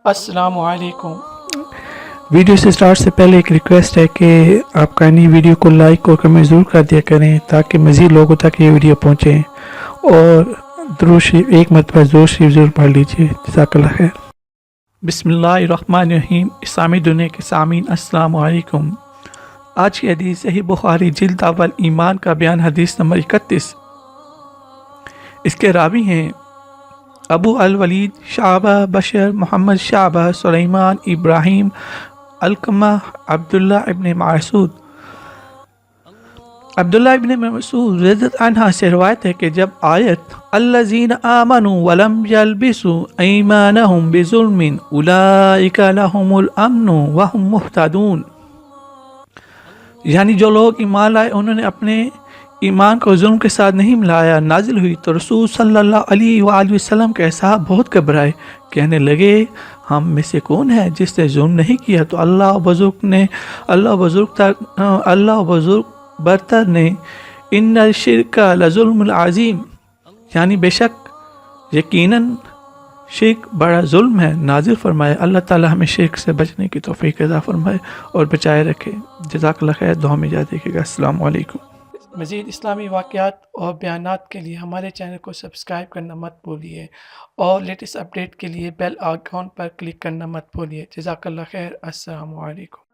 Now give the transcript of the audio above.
السلام علیکم۔ ویڈیو سے سٹارٹ سے پہلے ایک ریکویسٹ ہے کہ آپ کائنڈلی ویڈیو کو لائک اور کمنٹ ضرور کر دیا کریں تاکہ مزید لوگوں تک یہ ویڈیو پہنچے، اور درود شریف ایک مرتبہ درود شریف ضرور پڑھ لیجیے۔ جزاک اللہ خیر۔ بسم اللہ الرحمن الرحیم۔ اسلامی دنیا کے سامعین السلام علیکم۔ آج کی حدیث صحیح بخاری جلد اول ایمان کا بیان حدیث نمبر 31۔ اس کے راوی ہیں ابو الولید، شعبہ، بشر، محمد شعبہ، سلیمان، ابراہیم، علقمہ، عبداللہ ابن مسعود۔ عبداللہ ابن مسعود رضی اللہ عنہ سے روایت ہے کہ جب آیت الذین آمنوا ولم یلبسوا ایمانہم بظلم اولئک لہم الامن وہم مہتدون، یعنی جو لوگ ایمان لائے انہوں نے اپنے ایمان کو ظلم کے ساتھ نہیں ملایا، نازل ہوئی تو رسول صلی اللہ علیہ وآلہ وسلم کے صحابہ بہت گھبرائے، کہنے لگے ہم میں سے کون ہے جس نے ظلم نہیں کیا؟ تو اللہ بزرگ برتر نے ان الشرک لظلم العظیم، یعنی بے شک یقیناً شرک بڑا ظلم ہے، نازل فرمائے۔ اللہ تعالی ہمیں شرک سے بچنے کی توفیق عطا فرمائے اور بچائے رکھے۔ جزاک اللہ خیر۔ دعا میں یاد رکھیے گا۔ السلام علیکم۔ مزید اسلامی واقعات اور بیانات کے لیے ہمارے چینل کو سبسکرائب کرنا مت بھولیے، اور لیٹسٹ اپڈیٹ کے لیے بیل آئیکن پر کلک کرنا مت بھولیے۔ جزاک اللہ خیر۔ السلام علیکم۔